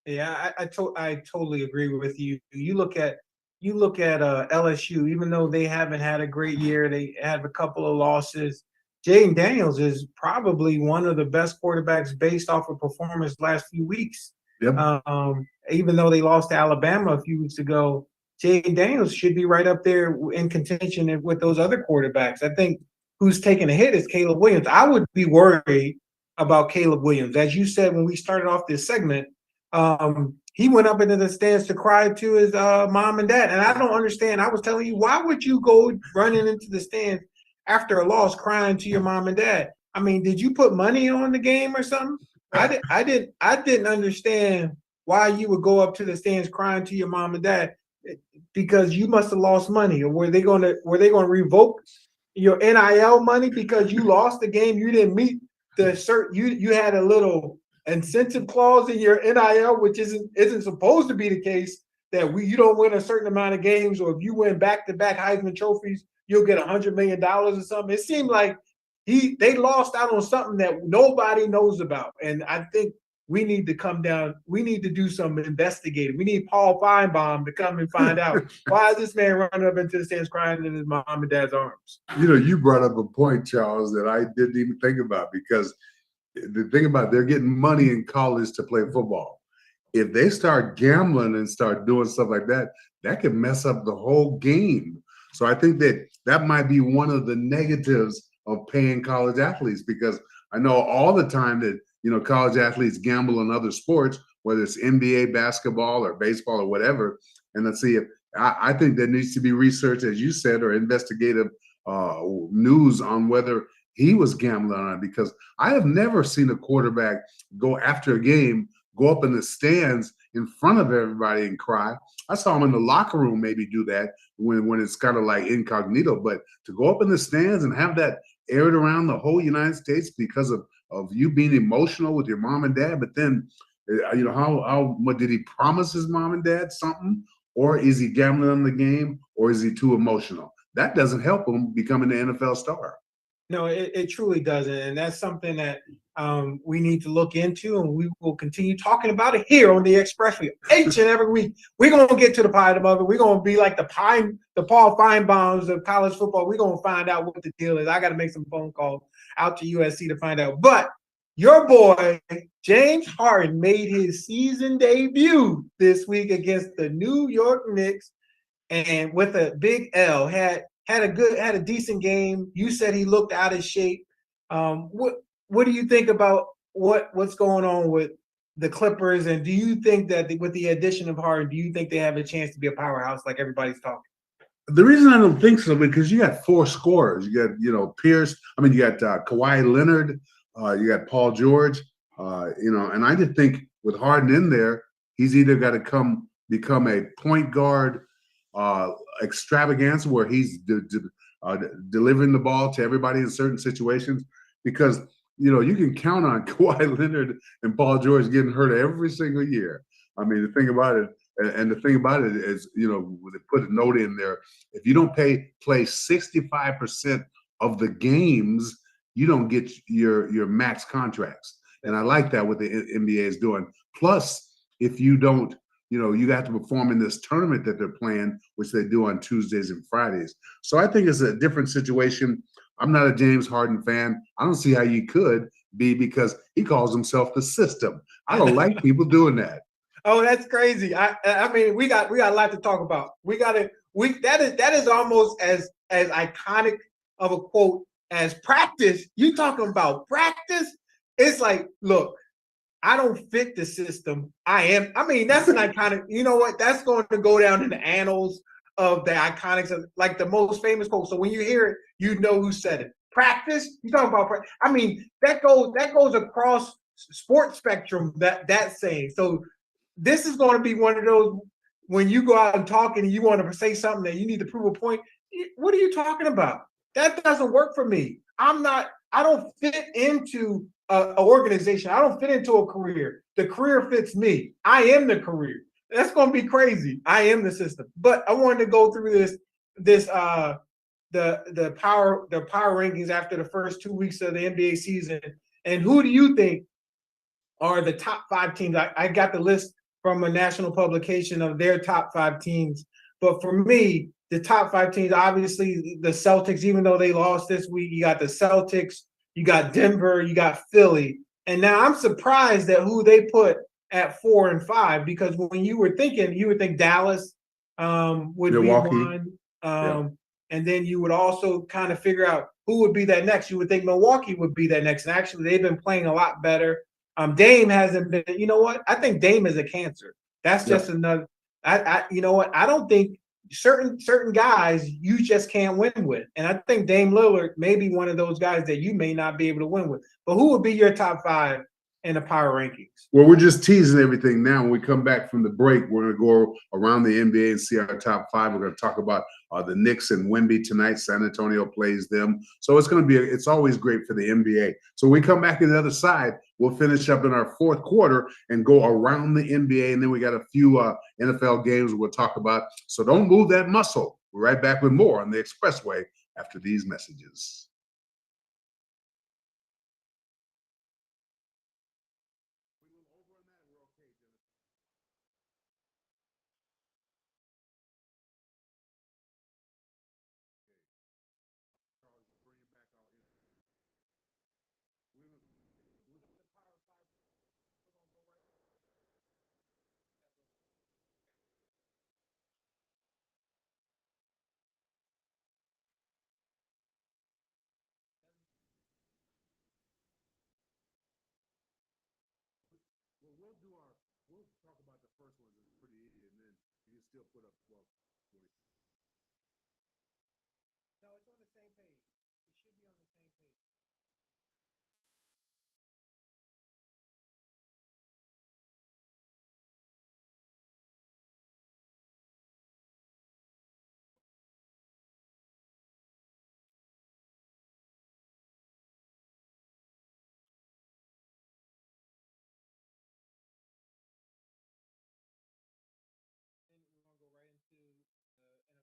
Yeah, I totally agree with you. You look at LSU, even though they haven't had a great year, they have a couple of losses. Jaden Daniels is probably one of the best quarterbacks based off of performance last few weeks. Yep. Even though they lost to Alabama a few weeks ago, Jaden Daniels should be right up there in contention with those other quarterbacks. I think who's taking a hit is Caleb Williams. I would be worried about Caleb Williams. As you said when we started off this segment, he went up into the stands to cry to his mom and dad. And I don't understand. I was telling you, why would you go running into the stands after a loss crying to your mom and dad? I mean, did you put money on the game or something? I didn't understand why you would go up to the stands crying to your mom and dad, because you must have lost money. Or were they going to revoke your NIL money because you lost the game? You didn't meet the certain, you had a little incentive clause in your NIL, which isn't supposed to be the case, that you don't win a certain amount of games, or if you win back-to-back Heisman trophies, you'll get $100 million or something. It seemed like they lost out on something that nobody knows about. And I think we need to come down. We need to do some investigating. We need Paul Feinbaum to come and find out why is this man running up into the stands crying in his mom and dad's arms. You brought up a point, Charles, that I didn't even think about, because the thing about it, they're getting money in college to play football. If they start gambling and start doing stuff like that, that could mess up the whole game. So I think that might be one of the negatives of paying college athletes, because I know all the time that college athletes gamble on other sports, whether it's NBA basketball or baseball or whatever. And let's see, if I think there needs to be research, as you said, or investigative news on whether he was gambling on it, because I have never seen a quarterback go after a game, go up in the stands in front of everybody and cry. I saw him in the locker room maybe do that when it's kind of like incognito, but to go up in the stands and have that aired around the whole United States because of you being emotional with your mom and dad, but then how what did he promise his mom and dad something, or is he gambling on the game, or is he too emotional? That doesn't help him becoming an NFL star. No, it truly doesn't. And that's something that we need to look into, and we will continue talking about it here on the Expressway each and every week. We're going to get to the bottom of it. We're going to be like the Paul Feinbaums of college football. We're going to find out what the deal is. I got to make some phone calls out to USC to find out. But your boy, James Harden, made his season debut this week against the New York Knicks, and with a big L, had a decent game. You said he looked out of shape. What do you think about what's going on with the Clippers? And do you think that with the addition of Harden, do you think they have a chance to be a powerhouse like everybody's talking? The reason I don't think so, because you got four scorers. You got Pierce. I mean, you got Kawhi Leonard. You got Paul George. And I just think with Harden in there, he's either got to become a point guard extravaganza where he's delivering the ball to everybody in certain situations, because you can count on Kawhi Leonard and Paul George getting hurt every single year. I mean, the thing about it is, they put a note in there: if you don't play 65% of the games, you don't get your max contracts. And I like that what the NBA is doing. Plus, if you don't, you have to perform in this tournament that they're playing, which they do on Tuesdays and Fridays. So I think it's a different situation. I'm not a James Harden fan. I don't see how you could be, because he calls himself the system. I don't like people doing that. Oh, that's crazy. I mean, we got a lot to talk about. That is almost as iconic of a quote as practice. You talking about practice? It's like, look, I don't fit the system. I mean, that's an iconic, you know what? That's going to go down in the annals of the iconics of like the most famous quote. So when you hear it, you know who said it. Practice? You talking about practice? I mean, that goes across sports spectrum, that saying. So this is going to be one of those, when you go out and talk and you want to say something that you need to prove a point. What are you talking about? That doesn't work for me. I don't fit into an organization. I don't fit into a career. The career fits me. I am the career. That's going to be crazy. I am the system. But I wanted to go through the power rankings after the first 2 weeks of the NBA season. And who do you think are the top 5 teams? I got the list from a national publication of their top 5 teams. But for me, the top 5 teams, obviously the Celtics, even though they lost this week, you got the Celtics, you got Denver, you got Philly. And now I'm surprised at who they put at 4 and 5, because when you would think Dallas would Milwaukee. be one. And then you would also kind of figure out who would be that next. You would think Milwaukee would be that next. And actually, they've been playing a lot better. Dame hasn't been, you know what? I think Dame is a cancer. That's just another, you know what? I don't think certain guys you just can't win with. And I think Dame Lillard may be one of those guys that you may not be able to win with. But who would be your top 5 in the power rankings? Well, we're just teasing everything now. When we come back from the break, we're going to go around the NBA and see our top 5. We're going to talk about the Knicks and Wemby tonight. San Antonio plays them. So it's going to be, it's always great for the NBA. So when we come back to the other side, we'll finish up in our 4th quarter and go around the NBA. And then we got a few NFL games we'll talk about. So don't move that muscle. We're right back with more on the Expressway after these messages. talk about the first ones is pretty easy, and then you can still put up 12, 40. No, it's on the same page. It should be on the same page. And we're gonna go right into the NFL schedule.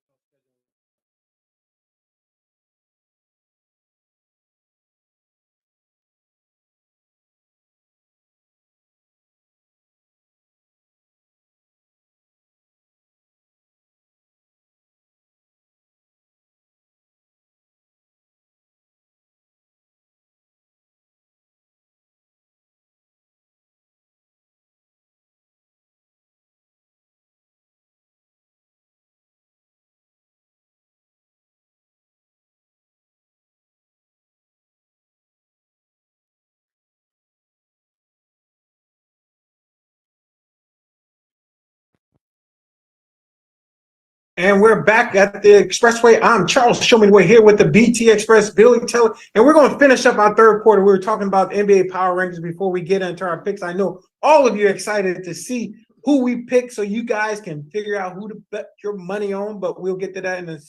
And we're back at the Expressway. I'm Charles Show Me the Way here with the BT Express, Billy Teller. And we're going to finish up our third quarter. We were talking about the NBA Power Rankings before we get into our picks. I know all of you are excited to see who we pick so you guys can figure out who to bet your money on, but we'll get to that in a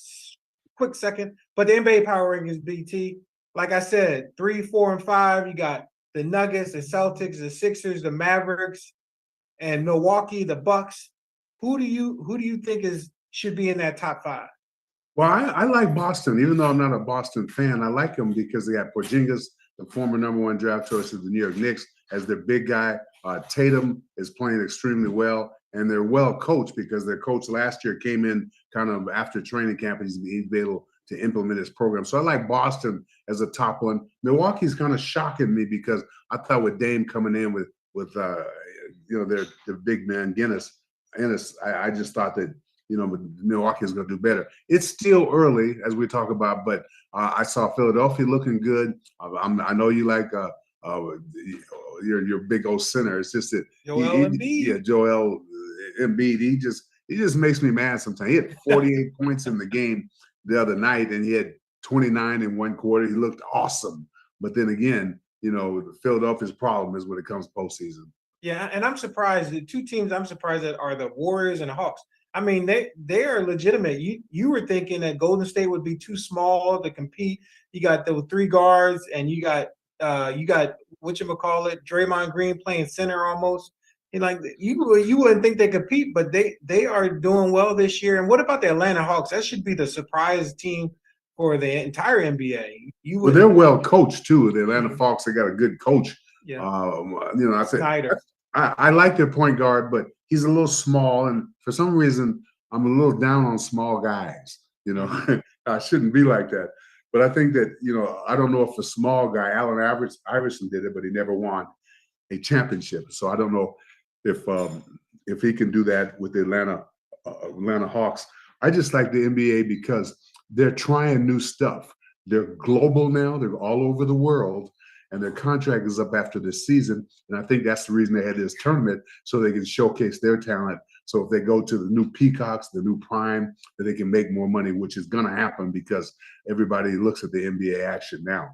quick second. But the NBA Power Rankings, BT, like I said, 3, 4, and 5, you got the Nuggets, the Celtics, the Sixers, the Mavericks, and Milwaukee, the Bucks. Who do you think should be in that top 5? Well, I like Boston, even though I'm not a Boston fan. I like them because they got Porzingis, the former #1 draft choice of the New York Knicks, as their big guy. Tatum is playing extremely well, and they're well coached because their coach last year came in kind of after training camp. He's been able to implement his program. So I like Boston as a top one. Milwaukee's kind of shocking me because I thought with Dame coming in with their big man Ennis, I just thought that Milwaukee is going to do better. It's still early, as we talk about, but I saw Philadelphia looking good. I know you like your big old center. It's just that Joel Embiid. He just makes me mad sometimes. He had 48 points in the game the other night, and he had 29 in one quarter. He looked awesome, but then again, Philadelphia's problem is when it comes postseason. Yeah, and I'm surprised. The two teams I'm surprised at are the Warriors and the Hawks. I mean, they are legitimate. You were thinking that Golden State would be too small to compete. You got the 3 guards, and you got whatchamacallit, Draymond Green playing center almost. And like you wouldn't think they compete, but they are doing well this year. And what about the Atlanta Hawks? That should be the surprise team for the entire NBA. Well, they're well coached too. The Atlanta Hawks, they got a good coach. Yeah. I said I like their point guard, but he's a little small, and for some reason, I'm a little down on small guys. I shouldn't be like that. But I think that, I don't know if the small guy, Allen Iverson did it, but he never won a championship. So I don't know if he can do that with the Atlanta Hawks. I just like the NBA because they're trying new stuff. They're global now. They're all over the world. And their contract is up after this season. And I think that's the reason they had this tournament, so they can showcase their talent. So if they go to the new Peacocks, the new Prime, that they can make more money, which is going to happen because everybody looks at the NBA action now.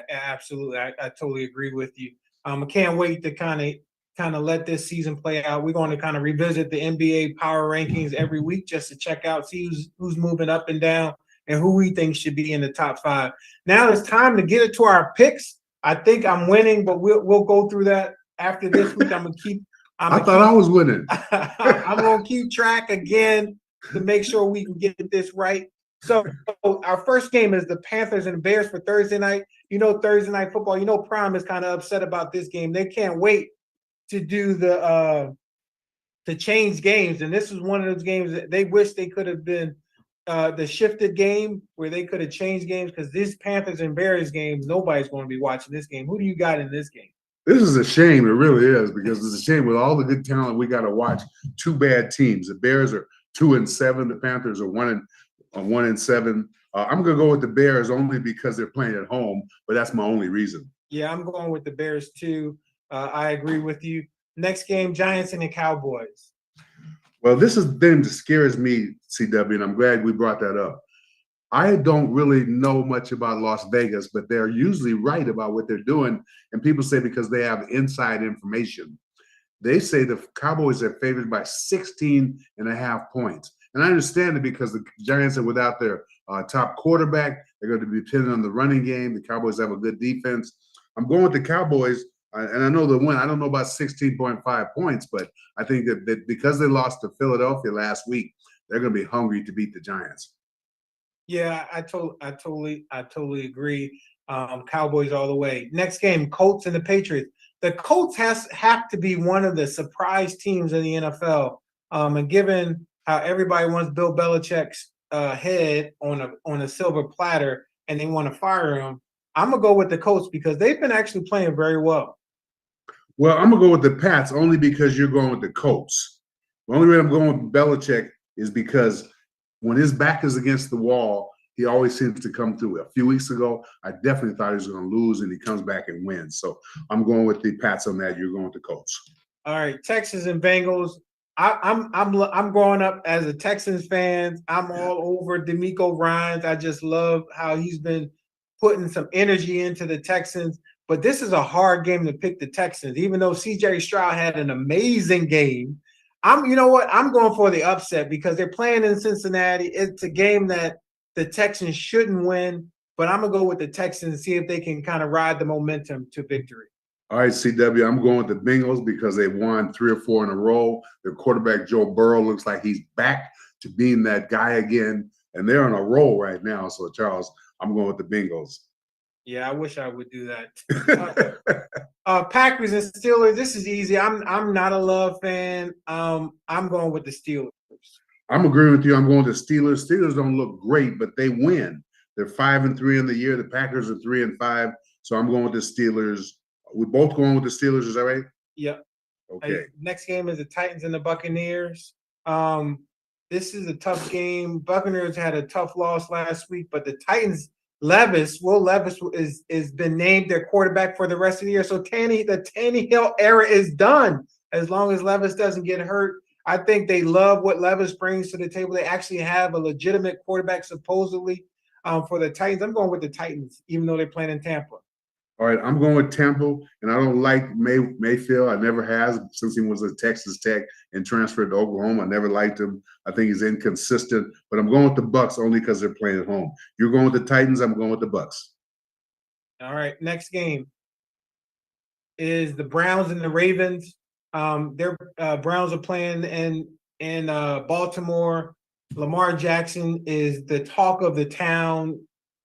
Absolutely. I totally agree with you. I can't wait to kind of let this season play out. We're going to kind of revisit the NBA power rankings every week just to check out, see who's moving up and down and who we think should be in the top 5. Now it's time to get it to our picks. I think I'm winning, but we'll go through that after this week. I thought I was winning. I'm gonna keep track again to make sure we can get this right. So our first game is the Panthers and Bears for Thursday night. Thursday night football. Prime is kind of upset about this game. They can't wait to do to change games, and this is one of those games that they wish they could have been the shifted game where they could have changed games, because this Panthers and Bears game, nobody's going to be watching this game. Who do you got in this game? This is a shame. It really is, because it's a shame with all the good talent we got to watch. 2 bad teams. The Bears are 2-7. The Panthers are 1-7. I'm going to go with the Bears only because they're playing at home, but that's my only reason. Yeah, I'm going with the Bears too. I agree with you. Next game, Giants and the Cowboys. Well, this is the thing that scares me, CW, and I'm glad we brought that up. I don't really know much about Las Vegas, but they're usually right about what they're doing. And people say because they have inside information. They say the Cowboys are favored by 16 and a half points. And I understand it because the Giants are without their top quarterback. They're going to be dependent on the running game. The Cowboys have a good defense. I'm going with the Cowboys, and I know they'll win. I don't know about 16.5 points, but I think that because they lost to Philadelphia last week, they're going to be hungry to beat the Giants. Yeah, I totally agree. Cowboys all the way. Next game, Colts and the Patriots. The Colts have to be one of the surprise teams in the NFL. And given how everybody wants Bill Belichick's head on a silver platter, and they want to fire him, I'm gonna go with the Colts because they've been actually playing very well. Well, I'm gonna go with the Pats only because you're going with the Colts. The only way I'm going with Belichick is because when his back is against the wall, he always seems to come through. A few weeks ago, I definitely thought he was going to lose, and he comes back and wins. So I'm going with the Pats on that. You're going with the Colts. All right, Texans and Bengals. I'm growing up as a Texans fan. I'm all over D'Amico Ryans. I just love how he's been putting some energy into the Texans. But this is a hard game to pick the Texans, even though CJ Stroud had an amazing game. You know what? I'm going for the upset because they're playing in Cincinnati. It's a game that the Texans shouldn't win, but I'm gonna go with the Texans and see if they can kind of ride the momentum to victory. All right, CW, I'm going with the Bengals because they won 3 or 4 in a row. Their quarterback, Joe Burrow, looks like he's back to being that guy again, and they're on a roll right now. So, Charles, I'm going with the Bengals. Yeah, I wish I would do that. Packers and Steelers. This is easy. I'm not a Love fan. I'm going with the Steelers. I'm agreeing with you. I'm going with the Steelers. Steelers don't look great, but they win. They're 5-3 in the year. The Packers are 3-5. So I'm going with the Steelers. We both going with the Steelers. Is that right? Yep. Okay. Next game is the Titans and the Buccaneers. This is a tough game. Buccaneers had a tough loss last week, but the Titans. Will Levis is been named their quarterback for the rest of the year. So the Tannehill era is done as long as Levis doesn't get hurt. I think they love what Levis brings to the table. They actually have a legitimate quarterback supposedly for the Titans. I'm going with the Titans, even though they're playing in Tampa. All right, I'm going with Temple, and I don't like Mayfield. I never has since he was at Texas Tech and transferred to Oklahoma. I never liked him. I think he's inconsistent, but I'm going with the Bucks only because they're playing at home. You're going with the Titans. I'm going with the Bucks. All right, next game is the Browns and the Ravens. Their Browns are playing in Baltimore. Lamar Jackson is the talk of the town,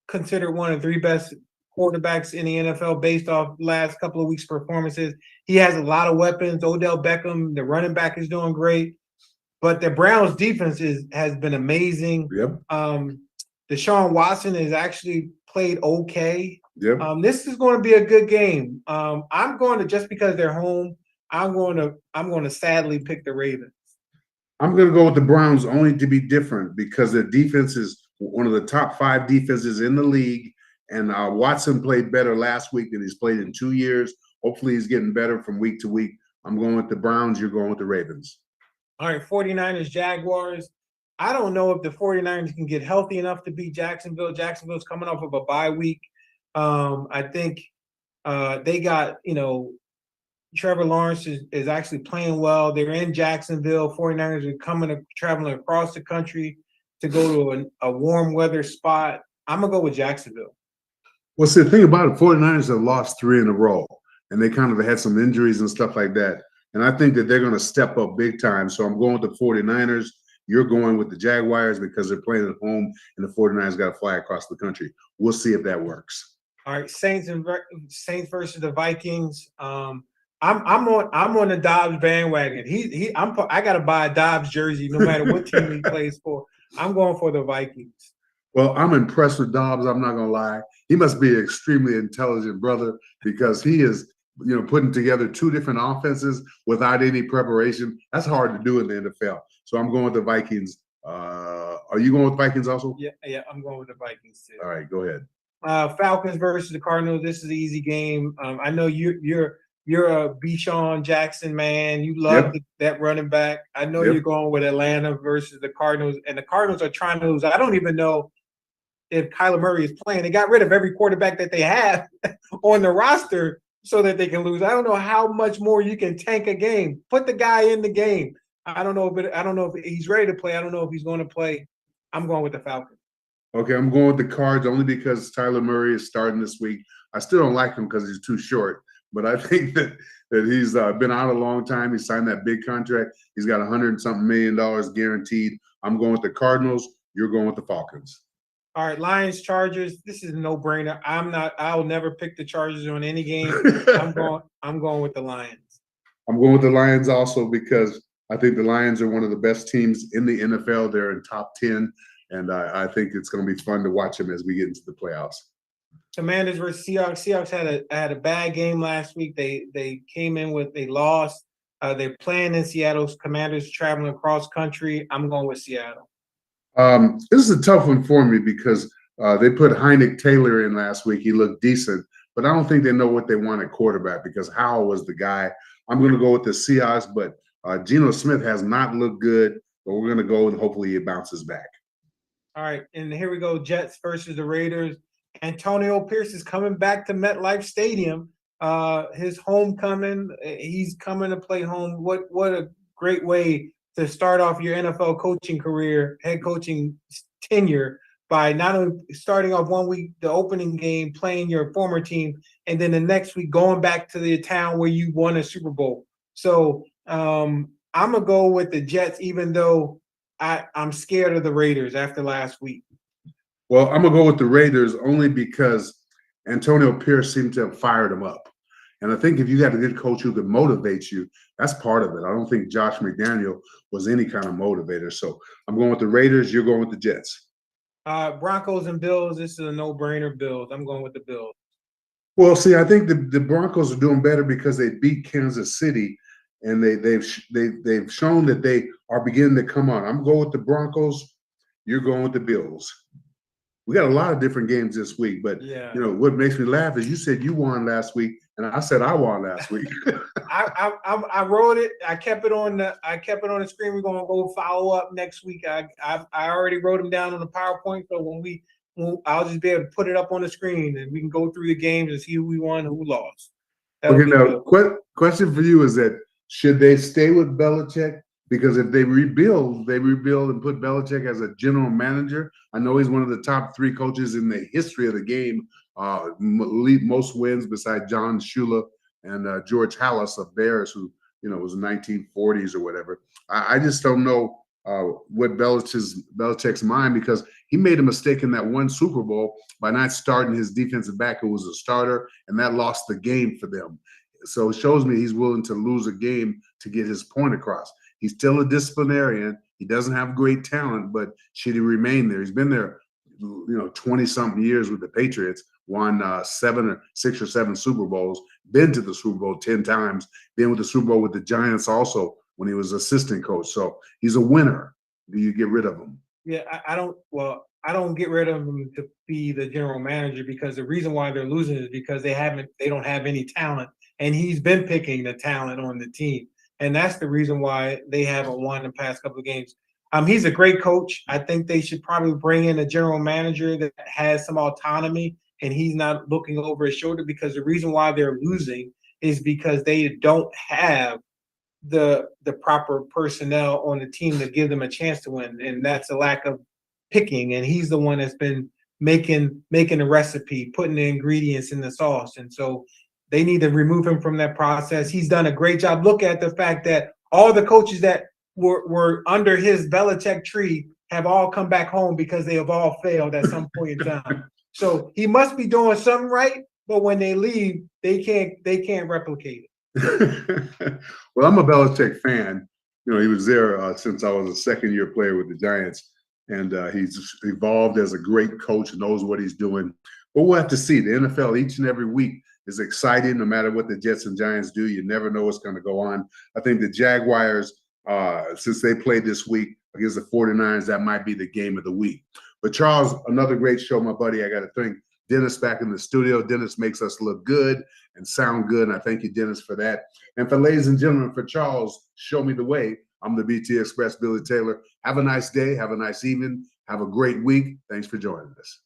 considered one of the 3 best quarterbacks in the NFL based off last couple of weeks' performances. He has a lot of weapons. Odell Beckham, the running back, is doing great. But the Browns defense has been amazing. Yep. Deshaun Watson has actually played okay. Yep. This is going to be a good game. I'm going to, just because they're home, I'm going to sadly pick the Ravens. I'm going to go with the Browns only to be different because their defense is one of the top 5 defenses in the league. And Watson played better last week than he's played in 2 years. Hopefully he's getting better from week to week. I'm going with the Browns. You're going with the Ravens. All right, 49ers, Jaguars. I don't know if the 49ers can get healthy enough to beat Jacksonville. Jacksonville's coming off of a bye week. I think they got, Trevor Lawrence is actually playing well. They're in Jacksonville. 49ers are traveling across the country to go to a warm weather spot. I'm going to go with Jacksonville. Well, see, the thing about it, 49ers have lost 3 in a row, and they kind of had some injuries and stuff like that. And I think that they're going to step up big time. So I'm going with the 49ers. You're going with the Jaguars because they're playing at home, and the 49ers got to fly across the country. We'll see if that works. All right, Saints versus the Vikings. I'm on the Dobbs bandwagon. I got to buy a Dobbs jersey no matter what team he plays for. I'm going for the Vikings. Well, I'm impressed with Dobbs. I'm not going to lie. He must be an extremely intelligent brother because he is, putting together 2 different offenses without any preparation. That's hard to do in the NFL. So I'm going with the Vikings. Are you going with Vikings also? Yeah, I'm going with the Vikings too. All right, go ahead. Falcons versus the Cardinals. This is an easy game. I know you're you're a Deshaun Jackson man. You love Yep. that running back. I know you're Yep. going with Atlanta versus the Cardinals, and the Cardinals are trying to lose. I don't even know if Kyler Murray is playing. They got rid of every quarterback that they have on the roster so that they can lose. I don't know how much more you can tank a game. Put the guy in the game. I don't know if he's ready to play. I don't know if he's going to play. I'm going with the Falcons. Okay, I'm going with the Cards only because Tyler Murray is starting this week. I still don't like him because he's too short, but I think that he's been out a long time. He signed that big contract. He's got $100-something million guaranteed. I'm going with the Cardinals. You're going with the Falcons. All right, Lions, Chargers. This is a no-brainer. I'll never pick the Chargers on any game. I'm going with the Lions. I'm going with the Lions also because I think the Lions are one of the best teams in the NFL. They're in top 10, and I think it's going to be fun to watch them as we get into the playoffs. Commanders versus Seahawks. Seahawks had a bad game last week. They came in they lost. They're playing in Seattle. Commanders traveling across country. I'm going with Seattle. This is a tough one for me because they put Heineck Taylor in last week. He looked decent, but I don't think they know what they want at quarterback because Howell was the guy. I'm going to go with the Seahawks, but Geno Smith has not looked good, but we're going to go and hopefully he bounces back. All right, and here we go, Jets versus the Raiders. Antonio Pierce is coming back to MetLife Stadium. His homecoming, he's coming to play home. What a great way to start off your NFL coaching career, head coaching tenure, by not only starting off 1 week, the opening game, playing your former team, and then the next week going back to the town where you won a Super Bowl. So I'm going to go with the Jets, even though I'm scared of the Raiders after last week. Well, I'm going to go with the Raiders only because Antonio Pierce seemed to have fired him up. And I think if you got a good coach who can motivate you, that's part of it. I don't think Josh McDaniel was any kind of motivator. So I'm going with the Raiders. You're going with the Jets. Broncos and Bills. This is a no-brainer. Bills. I'm going with the Bills. Well, see, I think the Broncos are doing better because they beat Kansas City, and they've shown that they are beginning to come on. I'm going with the Broncos. You're going with the Bills. We got a lot of different games this week, but yeah, what makes me laugh is you said you won last week, and I said I won last week. I wrote it. I kept it on the screen. We're gonna go follow up next week. I already wrote them down on the PowerPoint, so I'll just be able to put it up on the screen, and we can go through the games and see who we won, who lost. Okay, now question for you is that should they stay with Belichick? Because if they rebuild and put Belichick as a general manager. I know he's one of the top 3 coaches in the history of the game, lead most wins beside John Shula and George Halas of Bears, who was 1940s or whatever. I just don't know what Belichick's mind, because he made a mistake in that one Super Bowl by not starting his defensive back who was a starter, and that lost the game for them. So it shows me he's willing to lose a game to get his point across. He's still a disciplinarian. He doesn't have great talent, but should he remain there? He's been there, 20-something years with the Patriots, won 6 or 7 Super Bowls, been to the Super Bowl 10 times, been with the Super Bowl with the Giants also when he was assistant coach. So he's a winner. Do you get rid of him? Yeah, I don't get rid of him to be the general manager, because the reason why they're losing is because they don't have any talent, and he's been picking the talent on the team. And that's the reason why they haven't won the past couple of games. He's a great coach. I think they should probably bring in a general manager that has some autonomy and he's not looking over his shoulder, because the reason why they're losing is because they don't have the proper personnel on the team to give them a chance to win. And that's a lack of picking. And he's the one that's been making the recipe, putting the ingredients in the sauce. And so they need to remove him from that process. He's done a great job. Look at the fact that all the coaches that were under his Belichick tree have all come back home because they have all failed at some point in time. So he must be doing something right, but when they leave, they can't replicate it. Well, I'm a Belichick fan. He was there since I was a second-year player with the Giants, and he's evolved as a great coach, knows what he's doing. But we'll have to see. The NFL each and every week is exciting. No matter what the Jets and Giants do, you never know what's going to go on. I think the Jaguars, since they played this week against the 49ers, that might be the game of the week. But Charles, another great show, my buddy. I got to think Dennis back in the studio. Dennis makes us look good and sound good. And I thank you, Dennis, for that. And for ladies and gentlemen, for Charles, show me the way. I'm the BT Express, Billy Taylor. Have a nice day. Have a nice evening. Have a great week. Thanks for joining us.